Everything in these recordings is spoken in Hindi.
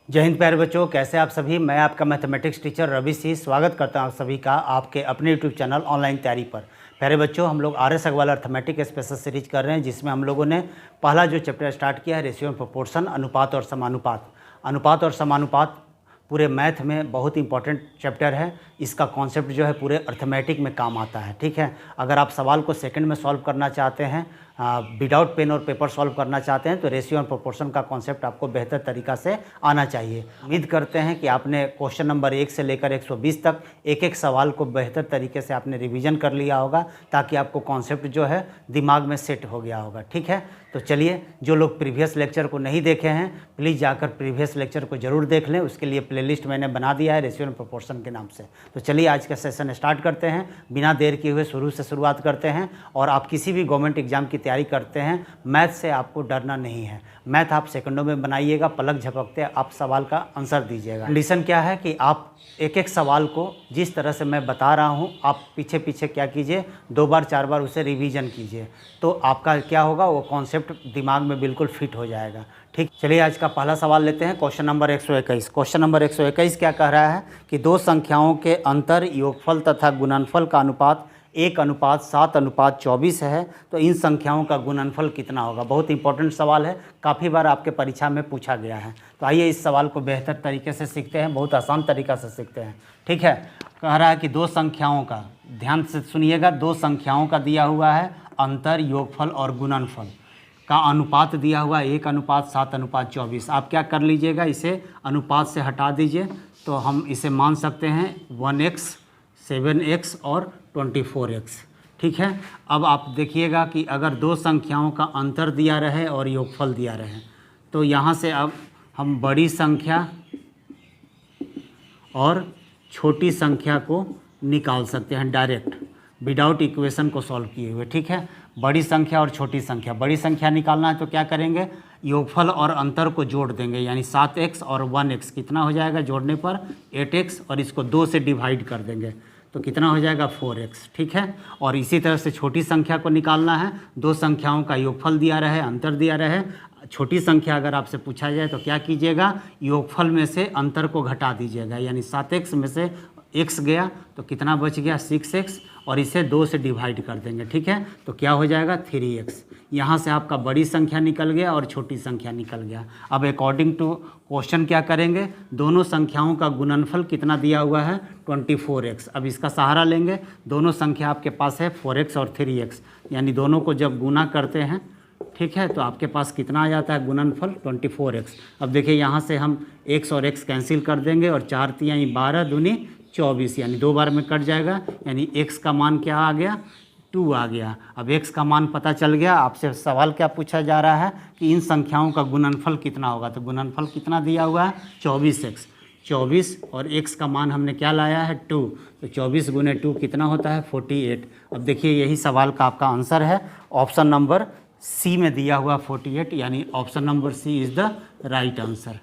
जय हिंद प्यारे बच्चों, कैसे आप सभी। मैं आपका मैथमेटिक्स टीचर रवि सिंह स्वागत करता हूं आप सभी का आपके अपने यूट्यूब चैनल ऑनलाइन तैयारी पर। प्यारे बच्चों, हम लोग RS Agrawal arithmetic special series कर रहे हैं, जिसमें हम लोगों ने पहला जो चैप्टर स्टार्ट किया है रेशियो एंड प्रोपोर्शन, अनुपात और समानुपात। अनुपात और समानुपात पूरे मैथ में बहुत इंपॉर्टेंट चैप्टर है। इसका कॉन्सेप्ट जो है पूरे अर्थमेटिक में काम आता है। ठीक है, अगर आप सवाल को सेकंड में सॉल्व करना चाहते हैं, विदाउट पेन और पेपर सॉल्व करना चाहते हैं, तो रेशियो एंड प्रोपोर्शन का कॉन्सेप्ट आपको बेहतर तरीक़ा से आना चाहिए। उम्मीद करते हैं कि आपने क्वेश्चन नंबर 1 से लेकर 120 तक एक एक सवाल को बेहतर तरीके से आपने रिवीजन कर लिया होगा, ताकि आपको कॉन्सेप्ट जो है दिमाग में सेट हो गया होगा। ठीक है, तो चलिए, जो लोग प्रीवियस लेक्चर को नहीं देखे हैं प्लीज़ जाकर प्रीवियस लेक्चर को ज़रूर देख लें। उसके लिए प्लेलिस्ट मैंने बना दिया है रेशियो एंड प्रोपोर्शन के नाम से। तो चलिए आज का सेशन स्टार्ट करते हैं, बिना देर किए हुए शुरू से शुरुआत करते हैं। और आप किसी भी गवर्नमेंट एग्जाम की तैयारी करते हैं, मैथ से आपको डरना नहीं है। मैथ आप सेकंडों में बनाइएगा, पलक झपकते आप सवाल का आंसर दीजिएगा। कंडीशन क्या है कि आप एक एक सवाल को जिस तरह से मैं बता रहा हूं, आप पीछे पीछे क्या कीजिए, 2 बार 4 बार उसे रिवीजन कीजिए, तो आपका क्या होगा, वो कॉन्सेप्ट दिमाग में बिल्कुल फिट हो जाएगा। ठीक, चलिए आज का पहला सवाल लेते हैं। Question number 121। क्वेश्चन नंबर 121 क्या कह रहा है कि दो संख्याओं के अंतर, योगफल तथा गुणनफल का अनुपात 1:7:24 है, तो इन संख्याओं का गुणनफल कितना होगा। बहुत इंपॉर्टेंट सवाल है, काफ़ी बार आपके परीक्षा में पूछा गया है। तो आइए इस सवाल को बेहतर तरीके से सीखते हैं, बहुत आसान तरीक़ा से सीखते हैं। ठीक है, कह रहा है कि दो संख्याओं का, ध्यान से सुनिएगा, दो संख्याओं का दिया हुआ है अंतर, योगफल और गुणनफल का अनुपात दिया हुआ 1:7:24। आप क्या कर लीजिएगा, इसे अनुपात से हटा दीजिए, तो हम इसे मान सकते हैं 1x, 7x और 24x। ठीक है, अब आप देखिएगा कि अगर दो संख्याओं का अंतर दिया रहे और योगफल दिया रहे, तो यहाँ से अब हम बड़ी संख्या और छोटी संख्या को निकाल सकते हैं डायरेक्ट, विदाउट इक्वेशन को सॉल्व किए हुए। ठीक है, बड़ी संख्या और छोटी संख्या, बड़ी संख्या निकालना है तो क्या करेंगे, योगफल और अंतर को जोड़ देंगे, यानी 7x और 1x कितना हो जाएगा, जोड़ने पर 8x, और इसको 2 से डिवाइड कर देंगे तो कितना हो जाएगा 4x। ठीक है, और इसी तरह से छोटी संख्या को निकालना है, दो संख्याओं का योगफल दिया रहे, अंतर दिया रहे। छोटी संख्या अगर आपसे पूछा जाए तो क्या कीजिएगा, योगफल में से अंतर को घटा दीजिएगा, यानी 7x में से x गया तो कितना बच गया 6x, और इसे 2 से डिवाइड कर देंगे। ठीक है, तो क्या हो जाएगा 3x। यहाँ से आपका बड़ी संख्या निकल गया और छोटी संख्या निकल गया। अब अकॉर्डिंग टू क्वेश्चन क्या करेंगे, दोनों संख्याओं का गुणनफल कितना दिया हुआ है 24x। अब इसका सहारा लेंगे, दोनों संख्या आपके पास है 4x और 3x, यानी दोनों को जब गुना करते हैं, ठीक है, तो आपके पास कितना आ जाता है गुणनफल 24x। अब देखिए यहाँ से हम x और x कैंसिल कर देंगे, और 4 तिहाई 12 दूनी 24, यानी 2 बार में कट जाएगा, यानी x का मान क्या आ गया 2 आ गया। अब x का मान पता चल गया। आपसे सवाल क्या पूछा जा रहा है कि इन संख्याओं का गुणनफल कितना होगा, तो गुणनफल कितना दिया हुआ है 24x, 24, और x का मान हमने क्या लाया है 2, तो 24 गुने 2 कितना होता है 48। अब देखिए यही सवाल का आपका आंसर है, ऑप्शन नंबर सी में दिया हुआ 48, यानी option number C is the right answer.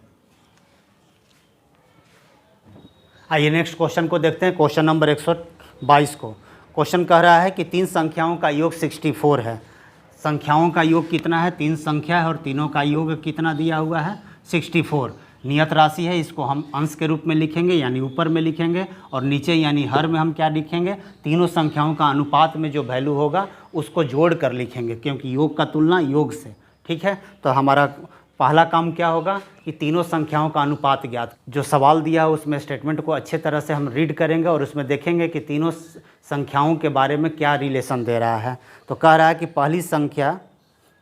आइए नेक्स्ट क्वेश्चन को देखते हैं, क्वेश्चन नंबर 122 को। क्वेश्चन कह रहा है कि तीन संख्याओं का योग 64 है। संख्याओं का योग कितना है, तीन संख्या है और तीनों का योग कितना दिया हुआ है 64। नियत राशि है, इसको हम अंश के रूप में लिखेंगे, यानी ऊपर में लिखेंगे, और नीचे यानी हर में हम क्या लिखेंगे, तीनों संख्याओं का अनुपात में जो वैल्यू होगा उसको जोड़ कर लिखेंगे, क्योंकि योग का तुलना योग से। ठीक है, तो हमारा पहला काम क्या होगा कि तीनों संख्याओं का अनुपात ज्ञात। जो सवाल दिया है उसमें स्टेटमेंट को अच्छे तरह से हम रीड करेंगे, और उसमें देखेंगे कि तीनों संख्याओं के बारे में क्या रिलेशन दे रहा है। तो कह रहा है कि पहली संख्या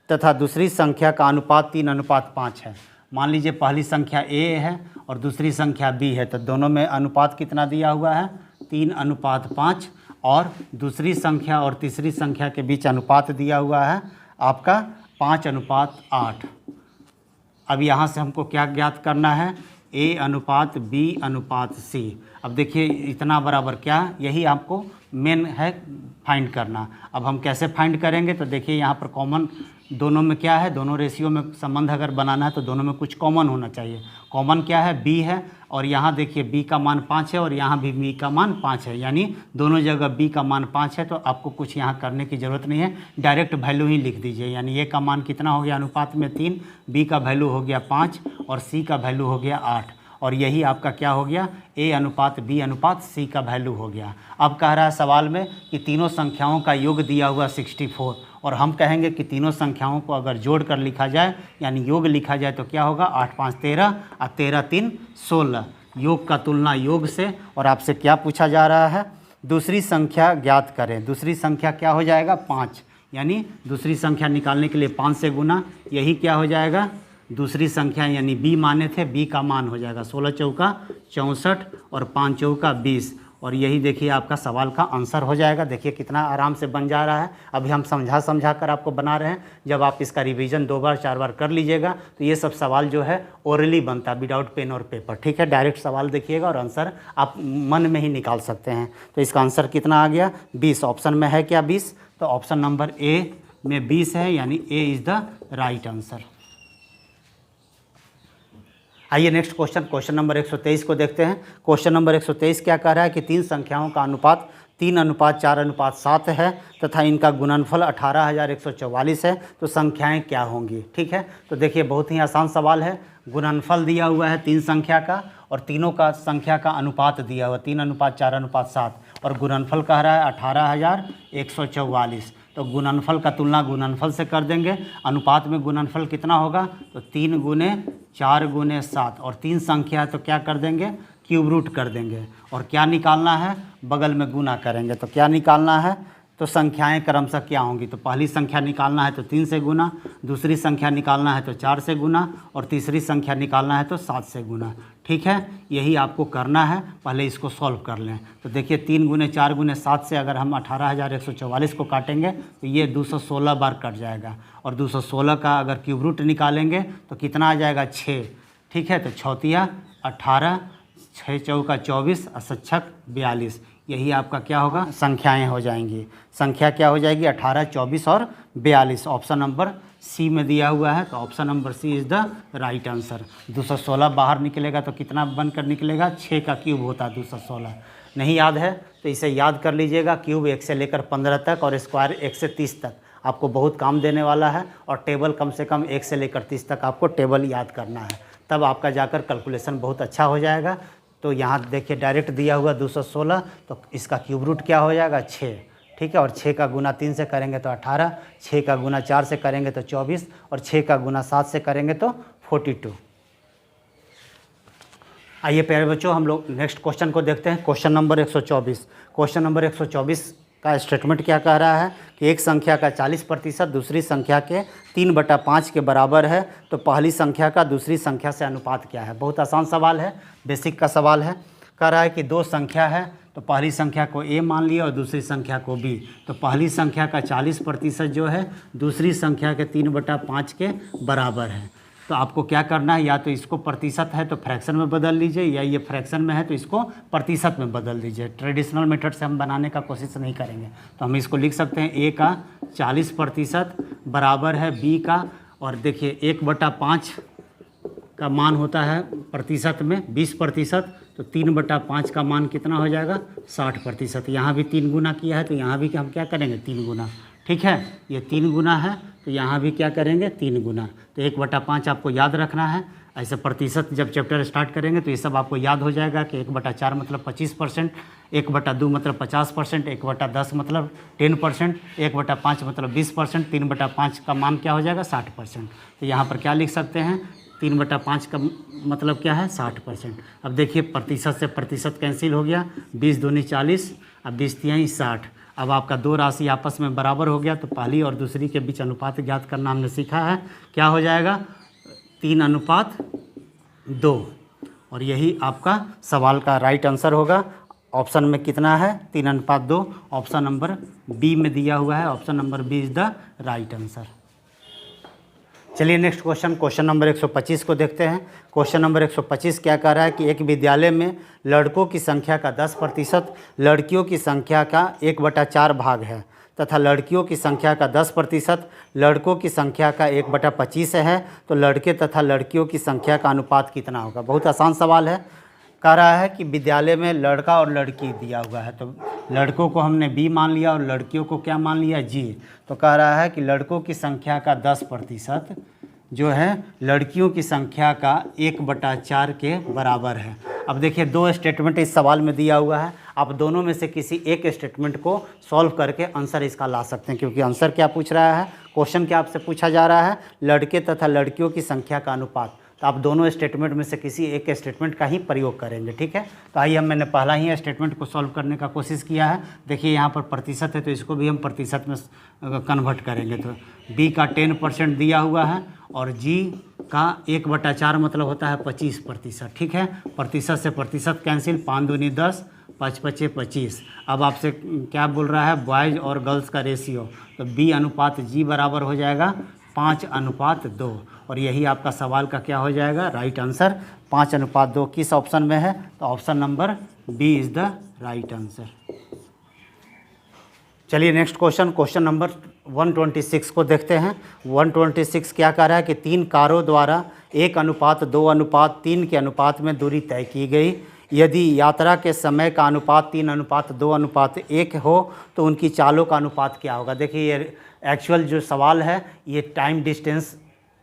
तथा दूसरी संख्या का अनुपात 3:5 है। मान लीजिए पहली संख्या a है और दूसरी संख्या b है, तो दोनों में अनुपात कितना दिया हुआ है 3:5, और दूसरी संख्या और तीसरी संख्या के बीच अनुपात दिया हुआ है आपका 5:8। अब यहाँ से हमको क्या ज्ञात करना है, a/b/c। अब देखिए इतना बराबर क्या, यही आपको मेन है फाइंड करना। अब हम कैसे फाइंड करेंगे, तो देखिए यहाँ पर कॉमन दोनों में क्या है, दोनों रेशियो में संबंध अगर बनाना है तो दोनों में कुछ कॉमन होना चाहिए। कॉमन क्या है, b है, और यहाँ देखिए b का मान 5 है और यहाँ भी b का मान 5 है, यानी दोनों जगह b का मान 5 है। तो आपको कुछ यहाँ करने की ज़रूरत नहीं है, डायरेक्ट वैल्यू ही लिख दीजिए। यानी a का मान कितना हो गया अनुपात में 3, b का वैल्यू हो गया 5 और c का वैल्यू हो गया 8, और यही आपका क्या हो गया, a अनुपात b अनुपात c का वैल्यू हो गया। अब कह रहा है सवाल में कि तीनों संख्याओं का योग दिया हुआ 64, और हम कहेंगे कि तीनों संख्याओं को अगर जोड़ कर लिखा जाए यानी योग लिखा जाए तो क्या होगा, 8 5 13 और 13 3 16, योग का तुलना योग से। और आपसे क्या पूछा जा रहा है, दूसरी संख्या ज्ञात करें। दूसरी संख्या क्या हो जाएगा, 5, यानी दूसरी संख्या निकालने के लिए 5 से गुना, यही क्या हो जाएगा दूसरी संख्या, यानी b माने थे, b का मान हो जाएगा 16 चौका 64 और 5 चौका 20, और यही देखिए आपका सवाल का आंसर हो जाएगा। देखिए कितना आराम से बन जा रहा है। अभी हम समझा कर आपको बना रहे हैं, जब आप इसका रिवीजन 2 बार 4 बार कर लीजिएगा तो ये सब सवाल जो है ओरली बनता है, विदाउट पेन और पेपर। ठीक है, डायरेक्ट सवाल देखिएगा और आंसर आप मन में ही निकाल सकते हैं। तो इसका आंसर कितना आ गया, 20। ऑप्शन में है क्या 20, तो ऑप्शन नंबर ए में 20 है, यानी A is the right answer. आइए नेक्स्ट क्वेश्चन नंबर 123 को देखते हैं। क्वेश्चन नंबर 123 क्या कह रहा है कि तीन संख्याओं का अनुपात 3:4:7 है तथा इनका गुणनफल 18,144 है, तो संख्याएं क्या होंगी। ठीक है, तो देखिए बहुत ही आसान सवाल है। गुणनफल दिया हुआ है तीन संख्या का और तीनों का संख्या का अनुपात दिया हुआ 3:4:7 और गुणनफल कह रहा है 18,144। तो गुणनफल का तुलना गुणनफल से कर देंगे। अनुपात में गुणनफल कितना होगा, तो 3 × 4 × 7, और तीन संख्या तो क्या कर देंगे, क्यूब रूट कर देंगे। और क्या निकालना है, बगल में गुना करेंगे। तो क्या निकालना है, तो संख्याएं क्रमशः क्या होंगी, तो पहली संख्या निकालना है तो 3 से गुना, दूसरी संख्या निकालना है तो 4 से गुना, और तीसरी संख्या निकालना है तो 7 से गुना। ठीक है, यही आपको करना है। पहले इसको सॉल्व कर लें। तो देखिए 3 × 4 × 7 से अगर हम 18,144 को काटेंगे तो ये 216 बार कट जाएगा, और 216 का अगर क्यूब रूट निकालेंगे तो कितना आ जाएगा, 6। ठीक है, तो 6 × 18, 6 चौका 24 और 7 42, यही आपका क्या होगा, संख्याएं हो जाएंगी। संख्या क्या हो जाएगी, 18, 24 और 42। ऑप्शन नंबर सी में दिया हुआ है, तो option number C is the right answer. 216 बाहर निकलेगा तो कितना बनकर निकलेगा, 6 का क्यूब होता है 216। नहीं याद है तो इसे याद कर लीजिएगा। क्यूब 1 से लेकर 15 तक और स्क्वायर 1 से 30 तक आपको बहुत काम देने वाला है, और टेबल कम से कम 1 से लेकर 30 तक आपको टेबल याद करना है, तब आपका जाकर कैलकुलेशन बहुत अच्छा हो जाएगा। तो यहाँ देखिए डायरेक्ट दिया हुआ 216, तो इसका क्यूब रूट क्या हो जाएगा, 6। ठीक है, और 6 का गुना 3 से करेंगे तो 18, 6 का गुना 4 से करेंगे तो 24, और 6 का गुना 7 से करेंगे तो 42। आइए प्यारे बच्चों, हम लोग नेक्स्ट क्वेश्चन को देखते हैं। Question number 124। क्वेश्चन नंबर 124 का स्टेटमेंट क्या कह रहा है कि एक संख्या का 40% दूसरी संख्या के 3/5 के बराबर है, तो पहली संख्या का दूसरी संख्या से अनुपात क्या है। बहुत आसान सवाल है, बेसिक का सवाल है। कह रहा है कि दो संख्या है, तो पहली संख्या को a मान लिया और दूसरी संख्या को b। तो पहली संख्या का 40% जो है दूसरी संख्या के 3/5 के बराबर है। तो आपको क्या करना है, या तो इसको प्रतिशत है तो फ्रैक्शन में बदल लीजिए, या ये फ्रैक्शन में है तो इसको प्रतिशत में बदल दीजिए। ट्रेडिशनल मेथड से हम बनाने का कोशिश नहीं करेंगे। तो हम इसको लिख सकते हैं a का 40% बराबर है b का, और देखिए 1/5 का मान होता है प्रतिशत में 20%, तो 3/5 का मान कितना हो जाएगा, 60%। यहाँ भी 3 गुना किया है तो यहाँ भी हम क्या करेंगे, 3 गुना। ठीक है, ये 3 गुना है तो यहाँ भी क्या करेंगे, 3 गुना। तो 1/5 आपको याद रखना है। ऐसे प्रतिशत जब चैप्टर स्टार्ट करेंगे तो ये सब आपको याद हो जाएगा कि 1/4 मतलब 25%, 1/2 मतलब 50%, 1/10 मतलब 10%, 1/5 मतलब 20%, 3/5 का मान क्या हो जाएगा, 60%। तो यहाँ पर क्या लिख सकते हैं, 3/5 का मतलब क्या है, 60%। अब देखिए प्रतिशत से प्रतिशत कैंसिल हो गया, 20 दूनी 40, अब 20 तिहाई 60। अब आपका दो राशि आपस में बराबर हो गया, तो पहली और दूसरी के बीच अनुपात ज्ञात करना हमने सीखा है। क्या हो जाएगा, 3:2, और यही आपका सवाल का राइट आंसर होगा। ऑप्शन में कितना है, 3:2। ऑप्शन नंबर बी में दिया हुआ है, option number B is the right answer. चलिए नेक्स्ट क्वेश्चन नंबर 125 को देखते हैं। क्वेश्चन नंबर 125 क्या कह रहा है कि एक विद्यालय में लड़कों की संख्या का 10%, लड़कियों की संख्या का 1/4 भाग है तथा लड़कियों की संख्या का 10%, लड़कों की संख्या का 1/25 है, तो लड़के तथा लड़कियों की संख्या का अनुपात कितना होगा। बहुत आसान सवाल है। कह रहा है कि विद्यालय में लड़का और लड़की दिया हुआ है, तो लड़कों को हमने बी मान लिया और लड़कियों को क्या मान लिया, जी। तो कह रहा है कि लड़कों की संख्या का 10% जो है लड़कियों की संख्या का 1/4 के बराबर है। अब देखिए दो स्टेटमेंट इस सवाल में दिया हुआ है, आप दोनों में से किसी एक स्टेटमेंट को सॉल्व करके आंसर इसका ला सकते हैं, क्योंकि आंसर क्या पूछ रहा है, क्वेश्चन क्या आपसे पूछा जा रहा है, लड़के तथा लड़कियों की संख्या का अनुपात। तो आप दोनों स्टेटमेंट में से किसी एक स्टेटमेंट का ही प्रयोग करेंगे, ठीक है। तो आइए मैंने पहला ही स्टेटमेंट को सॉल्व करने का कोशिश किया है। देखिए यहाँ पर प्रतिशत है तो इसको भी हम प्रतिशत में कन्वर्ट करेंगे। तो बी का 10% दिया हुआ है और जी का 1/4 मतलब होता है 25%, ठीक है। प्रतिशत से प्रतिशत कैंसिल, 5 दूनी 10, 5 पचे 25। अब आपसे क्या बोल रहा है, बॉयज़ और गर्ल्स का रेशियो, तो बी अनुपात जी बराबर हो जाएगा 5:2 और यही आपका सवाल का क्या हो जाएगा, राइट आंसर। 5:2 किस ऑप्शन में है, तो option number B is the right answer. चलिए नेक्स्ट क्वेश्चन नंबर 126 को देखते हैं। 126 क्या कह रहा है कि 3 कारों द्वारा 1:2:3 के अनुपात में दूरी तय की गई। यदि यात्रा के समय का अनुपात 3:2:1 हो तो उनकी चालों का अनुपात क्या होगा। देखिए ये एक्चुअल जो सवाल है ये टाइम डिस्टेंस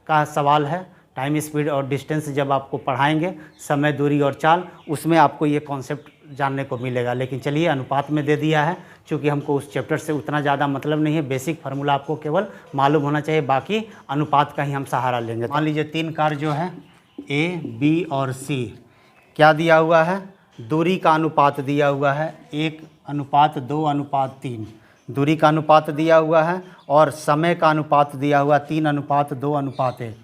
का सवाल है। टाइम, स्पीड और डिस्टेंस जब आपको पढ़ाएंगे, समय, दूरी और चाल, उसमें आपको ये कॉन्सेप्ट जानने को मिलेगा। लेकिन चलिए अनुपात में दे दिया है, क्योंकि हमको उस चैप्टर से उतना ज़्यादा मतलब नहीं है, बेसिक फार्मूला आपको केवल मालूम होना चाहिए, बाकी अनुपात का ही हम सहारा लेंगे। मान लीजिए 3 कार जो है ए, बी और सी, क्या दिया हुआ है, दूरी का अनुपात दिया हुआ है 1:2:3, दूरी का अनुपात दिया हुआ है और समय का अनुपात दिया हुआ 3:2:1,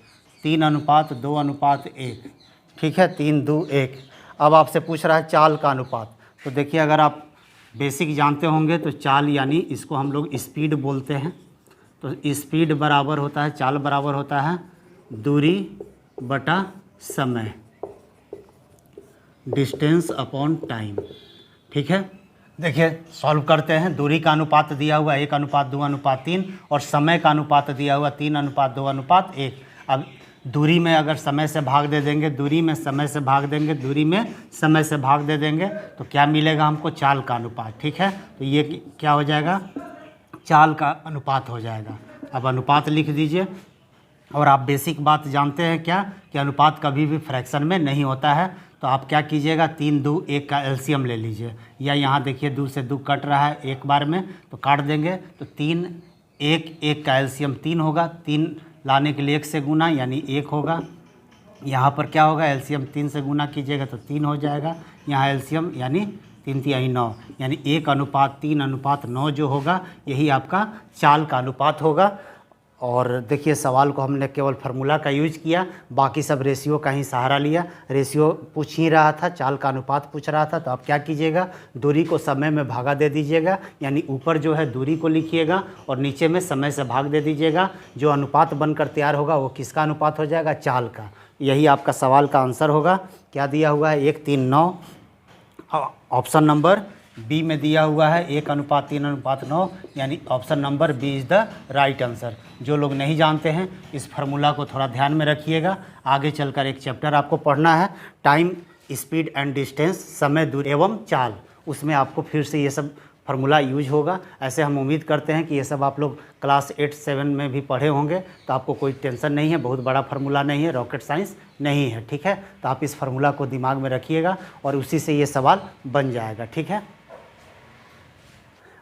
3:2:1, ठीक है, 3:2:1। अब आपसे पूछ रहा है चाल का अनुपात। तो देखिए अगर आप बेसिक जानते होंगे तो चाल यानी इसको हम लोग स्पीड बोलते हैं। तो स्पीड बराबर होता है, चाल बराबर होता है दूरी बटा समय, डिस्टेंस अपॉन टाइम, ठीक है। देखिए सॉल्व करते हैं। दूरी का अनुपात दिया हुआ 1:2:3 और समय का अनुपात दिया हुआ 3:2:1। अब दूरी में अगर समय से भाग दे देंगे, दूरी में समय से भाग देंगे, दूरी में समय से भाग दे देंगे तो क्या मिलेगा हमको, चाल का अनुपात, ठीक है। तो ये क्या हो जाएगा, चाल का अनुपात हो जाएगा। अब अनुपात लिख दीजिए। और आप बेसिक बात जानते हैं क्या, कि अनुपात कभी भी फ्रैक्शन में नहीं होता है। तो आप क्या कीजिएगा, 3:2:1 का एलसीएम ले लीजिए, या यहाँ देखिए 2 से 2 कट रहा है एक बार में, तो काट देंगे तो 3:1:1 का एलसीएम 3 होगा। 3 लाने के लिए 1 से गुना यानी 1 होगा। यहाँ पर क्या होगा, एलसीएम 3 से गुना कीजिएगा तो 3 हो जाएगा। यहाँ एलसीएम यानी 3×3=9 यानी 1:3:9 जो होगा यही आपका चाल का अनुपात होगा। और देखिए सवाल को हमने केवल फार्मूला का यूज किया, बाकी सब रेशियो का ही सहारा लिया। रेशियो पूछ ही रहा था, चाल का अनुपात पूछ रहा था, तो आप क्या कीजिएगा, दूरी को समय में भागा दे दीजिएगा, यानी ऊपर जो है दूरी को लिखिएगा और नीचे में समय से भाग दे दीजिएगा। जो अनुपात बनकर तैयार होगा वो किसका अनुपात हो जाएगा, चाल का। यही आपका सवाल का आंसर होगा। क्या दिया हुआ है, 1:3:9। ऑप्शन नंबर बी में दिया हुआ है 1:3:9 यानी option number B is the right answer. जो लोग नहीं जानते हैं इस फार्मूला को थोड़ा ध्यान में रखिएगा। आगे चलकर एक चैप्टर आपको पढ़ना है, टाइम, स्पीड एंड डिस्टेंस, समय, दूरी एवं चाल। उसमें आपको फिर से ये सब फार्मूला यूज होगा। ऐसे हम उम्मीद करते हैं कि ये सब आप लोग क्लास 8-7 में भी पढ़े होंगे, तो आपको कोई टेंशन नहीं है। बहुत बड़ा फार्मूला नहीं है, रॉकेट साइंस नहीं है, ठीक है। तो आप इस फार्मूला को दिमाग में रखिएगा और उसी से ये सवाल बन जाएगा, ठीक है।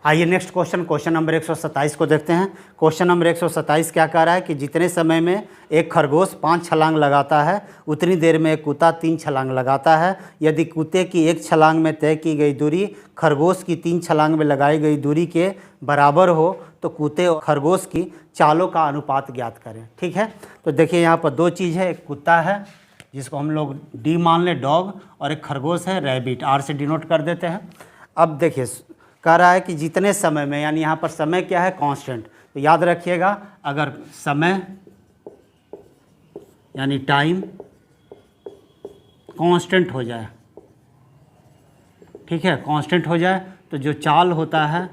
आइए नेक्स्ट क्वेश्चन नंबर 127 को देखते हैं। क्वेश्चन नंबर 127 क्या कह रहा है कि जितने समय में एक खरगोश 5 छलांग लगाता है उतनी देर में एक कुत्ता 3 छलांग लगाता है। यदि कुत्ते की 1 छलांग में तय की गई दूरी खरगोश की 3 छलांग में लगाई गई दूरी के बराबर हो तो कुत्ते और खरगोश की चालों का अनुपात ज्ञात करें, ठीक है। तो देखिए यहाँ पर 2 चीज़ है, एक कुत्ता है जिसको हम लोग डी मान लें, डॉग, और एक खरगोश है, रैबिट, आर से डिनोट कर देते हैं। अब देखिए कह रहा है कि जितने समय में, यानी यहाँ पर समय क्या है, कांस्टेंट। तो याद रखिएगा अगर समय यानी टाइम कांस्टेंट हो जाए, ठीक है, कांस्टेंट हो जाए तो जो चाल होता है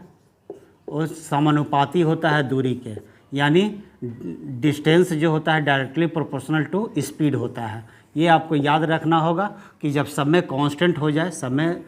वो समानुपाती होता है दूरी के, यानी डिस्टेंस जो होता है डायरेक्टली प्रोपोर्शनल टू स्पीड होता है। ये आपको याद रखना होगा कि जब समय कांस्टेंट हो जाए, समय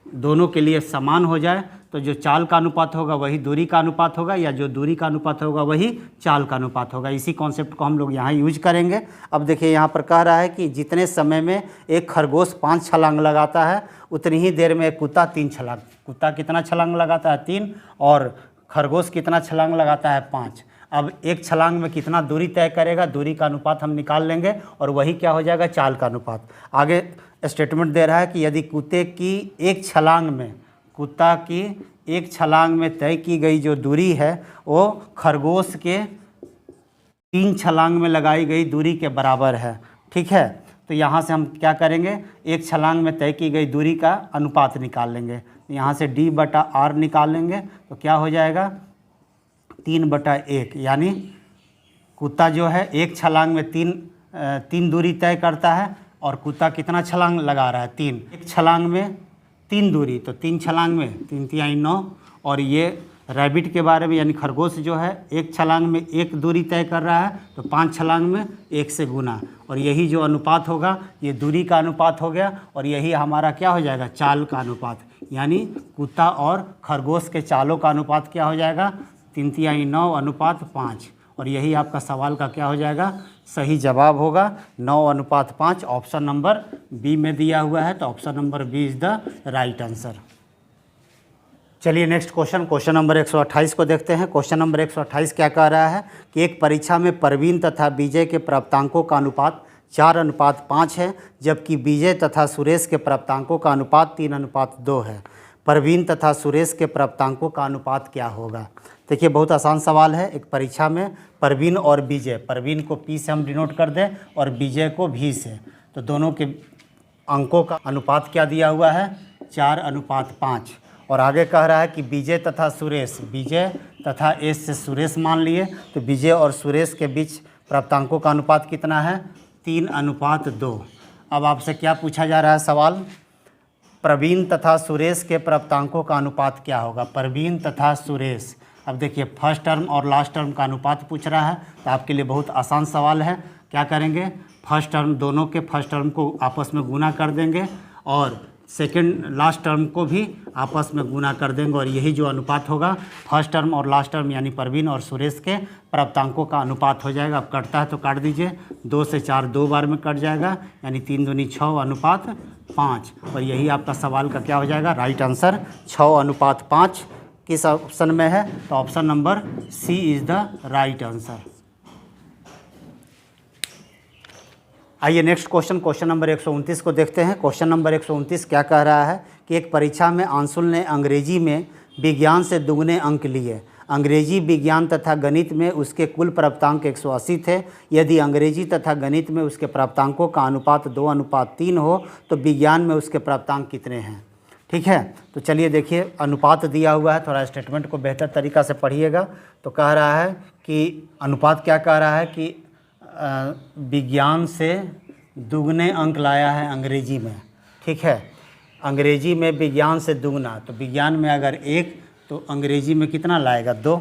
दोनों के लिए समान हो जाए, तो जो चाल का अनुपात होगा वही दूरी का अनुपात होगा, या जो दूरी का अनुपात होगा वही चाल का अनुपात होगा। इसी कॉन्सेप्ट को हम लोग यहाँ यूज करेंगे। अब देखिए यहाँ पर कह रहा है कि जितने समय में एक खरगोश 5 छलांग लगाता है उतनी ही देर में एक कुत्ता 3 छलांग, कुत्ता कितना छलांग लगाता है 3, और खरगोश कितना छलांग लगाता है 5। अब एक छलांग में कितना दूरी तय करेगा, दूरी का अनुपात हम निकाल लेंगे और वही क्या हो जाएगा, चाल का अनुपात। आगे स्टेटमेंट दे रहा है कि यदि कुत्ते की एक छलांग में, कुत्ता की एक छलांग में तय की गई जो दूरी है वो खरगोश के 3 छलांग में लगाई गई दूरी के बराबर है, ठीक है। तो यहाँ से हम क्या करेंगे, एक छलांग में तय की गई दूरी का अनुपात निकाल लेंगे। यहाँ से D/R निकाल लेंगे तो क्या हो जाएगा 3/1, यानी कुत्ता जो है एक छलांग में तीन दूरी तय करता है और कुत्ता कितना छलांग लगा रहा है 3, एक छलांग में 3 दूरी, तो 3 छलांग में 3 तिहाई 9। और ये रैबिट के बारे में, यानी खरगोश जो है एक छलांग में 1 दूरी तय कर रहा है तो 5 छलांग में 1 से गुना, और यही जो अनुपात होगा ये दूरी का अनुपात हो गया, और यही हमारा क्या हो जाएगा, चाल का अनुपात। यानी कुत्ता और खरगोश के चालों का अनुपात क्या हो जाएगा 3 तिहाई 9/5, और यही आपका सवाल का क्या हो जाएगा, सही जवाब होगा 9/5। ऑप्शन नंबर बी में दिया हुआ है, तो option number B is the right answer. चलिए नेक्स्ट क्वेश्चन नंबर 128 को देखते हैं। क्वेश्चन नंबर 128 क्या कह रहा है कि एक परीक्षा में परवीन तथा विजय के प्राप्तांकों का अनुपात 4/5 है, जबकि विजय तथा सुरेश के प्राप्तांकों का अनुपात 3/2 है। परवीन तथा सुरेश के प्राप्तांकों का अनुपात क्या होगा। देखिए बहुत आसान सवाल है। एक परीक्षा में परवीन और विजय, परवीन को P से हम डिनोट कर दें और विजय को V से, तो दोनों के अंकों का अनुपात क्या दिया हुआ है 4/5। और आगे कह रहा है कि विजय तथा सुरेश, विजय तथा एस से सुरेश मान लिए, तो विजय और सुरेश के बीच प्राप्तांकों का अनुपात कितना है 3/2। अब आपसे क्या पूछा जा रहा है सवाल, प्रवीण तथा सुरेश के प्राप्तांकों का अनुपात क्या होगा, प्रवीण तथा सुरेश। अब देखिए फर्स्ट टर्म और लास्ट टर्म का अनुपात पूछ रहा है, तो आपके लिए बहुत आसान सवाल है। क्या करेंगे, फर्स्ट टर्म, दोनों के फर्स्ट टर्म को आपस में गुना कर देंगे और सेकंड लास्ट टर्म को भी आपस में गुना कर देंगे, और यही जो अनुपात होगा फर्स्ट टर्म और लास्ट टर्म यानी प्रवीण और सुरेश के प्राप्तांकों का अनुपात हो जाएगा। अब कटता है तो काट दीजिए, 2 से 4 2 बार में कट जाएगा, यानी 3 दूनी 6/5, और यही आपका सवाल का क्या हो जाएगा राइट आंसर 6/5। किस ऑप्शन में है, तो option number C is the right answer. आइए नेक्स्ट क्वेश्चन नंबर 129 को देखते हैं। क्वेश्चन नंबर 129 क्या कह रहा है कि एक परीक्षा में अंशुल ने अंग्रेजी में विज्ञान से दुगने अंक लिए। अंग्रेजी, विज्ञान तथा गणित में उसके कुल प्राप्तांक 180 थे। यदि अंग्रेजी तथा गणित में उसके प्राप्तांकों का अनुपात 2/3 हो तो विज्ञान में उसके प्राप्तांक कितने हैं। ठीक है, तो चलिए देखिए अनुपात दिया हुआ है, थोड़ा स्टेटमेंट को बेहतर तरीक़ा से पढ़िएगा। तो कह रहा है कि अनुपात क्या कह रहा है कि विज्ञान से दुगने अंक लाया है अंग्रेजी में। ठीक है, अंग्रेजी में विज्ञान से दुगना, तो विज्ञान में अगर 1 तो अंग्रेजी में कितना लाएगा 2।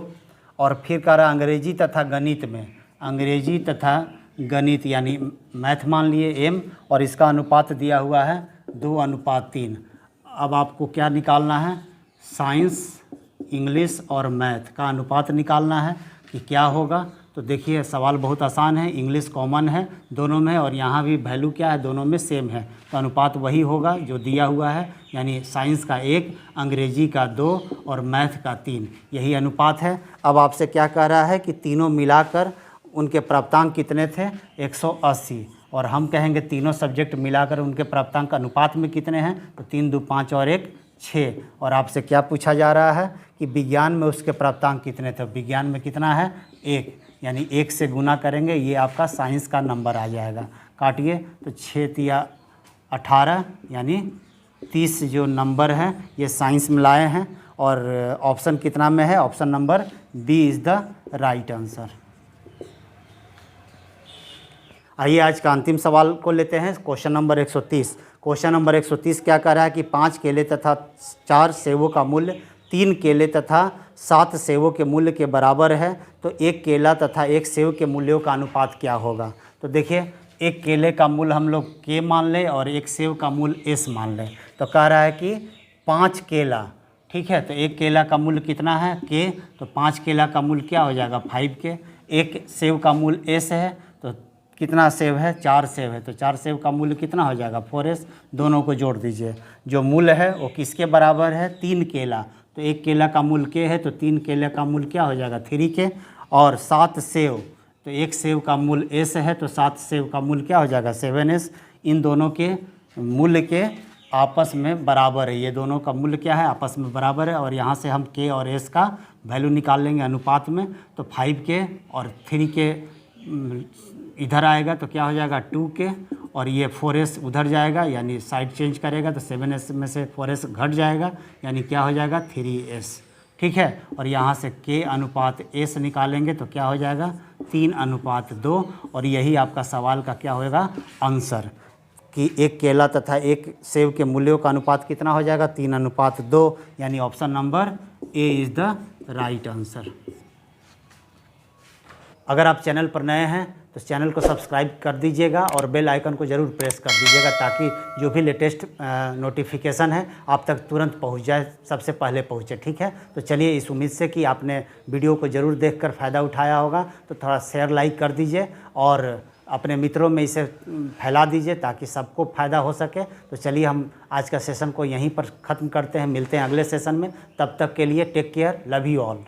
और फिर कह रहा अंग्रेजी तथा गणित में, अंग्रेजी तथा गणित यानी मैथ मान लिए m, और इसका अनुपात दिया हुआ है 2/3। अब आपको क्या निकालना है, साइंस, इंग्लिश और मैथ का अनुपात निकालना है कि क्या होगा। तो देखिए सवाल बहुत आसान है, इंग्लिश कॉमन है दोनों में, और यहाँ भी वैल्यू क्या है दोनों में सेम है, तो अनुपात वही होगा जो दिया हुआ है, यानी साइंस का 1, अंग्रेजी का 2 और मैथ का 3, यही अनुपात है। अब आपसे क्या कह रहा है कि तीनों मिलाकर उनके प्राप्तांक कितने थे 180, और हम कहेंगे तीनों सब्जेक्ट मिलाकर उनके प्राप्तांक अनुपात में कितने हैं, तो 3 2 5 और 1 6। और आपसे क्या पूछा जा रहा है कि विज्ञान में उसके प्राप्तांक कितने थे, विज्ञान में कितना है 1, यानी 1 से गुना करेंगे, ये आपका साइंस का नंबर आ जाएगा। काटिए तो 6 तिया 18, यानी 30 जो नंबर है ये साइंस में लाए हैं, और ऑप्शन कितना में है, option number B is the right answer. आइए आज का अंतिम सवाल को लेते हैं, क्वेश्चन नंबर 130। क्वेश्चन नंबर 130 क्या कह रहा है कि 5 केले तथा 4 सेवों का मूल्य 3 केले तथा 7 सेवों के मूल्य के बराबर है, तो 1 केला तथा 1 सेव के मूल्यों का अनुपात क्या होगा। तो देखिए, एक केले का मूल्य हम लोग के मान लें और एक सेव का मूल्य एस मान लें। तो कह रहा है कि 5 केला, ठीक है, तो एक केला का मूल्य कितना है के, तो 5 केला का मूल्य क्या हो जाएगा 5 के। एक सेव का मूल्य एस है, तो कितना सेव है 4 सेव है, तो 4 सेव का मूल्य कितना हो जाएगा 4s। दोनों को जोड़ दीजिए, जो मूल्य है वो किसके बराबर है 3 केला, तो एक केला का मूल्य के है, तो 3 केले का मूल्य क्या हो जाएगा 3 के। और 7 सेव, तो एक सेव का मूल्य एस है, तो 7 सेव का मूल्य क्या हो जाएगा 7s। इन दोनों के मूल्य के आपस में बराबर है, ये दोनों का मूल्य क्या है आपस में बराबर है। और यहाँ से हम के और एस का वैल्यू निकाल लेंगे अनुपात में, तो 5 के और 3 के इधर आएगा तो क्या हो जाएगा 2 के, और ये 4s उधर जाएगा यानी साइड चेंज करेगा, तो 7s में से 4s घट जाएगा यानी क्या हो जाएगा 3s, ठीक है। और यहाँ से k अनुपात s निकालेंगे तो क्या हो जाएगा 3:2, और यही आपका सवाल का क्या होगा आंसर, कि एक केला तथा एक सेव के मूल्यों का अनुपात कितना हो जाएगा 3:2, यानी option number A is the right answer. अगर आप चैनल पर नए हैं तो चैनल को सब्सक्राइब कर दीजिएगा और बेल आइकन को ज़रूर प्रेस कर दीजिएगा, ताकि जो भी लेटेस्ट नोटिफिकेशन है आप तक तुरंत पहुंच जाए, सबसे पहले पहुंचे, ठीक है। तो चलिए, इस उम्मीद से कि आपने वीडियो को ज़रूर देखकर फ़ायदा उठाया होगा, तो थोड़ा शेयर लाइक कर दीजिए और अपने मित्रों में इसे फैला दीजिए ताकि सबको फ़ायदा हो सके। तो चलिए, हम आज का सेशन को यहीं पर ख़त्म करते हैं, मिलते हैं अगले सेशन में। तब तक के लिए take care, love you all.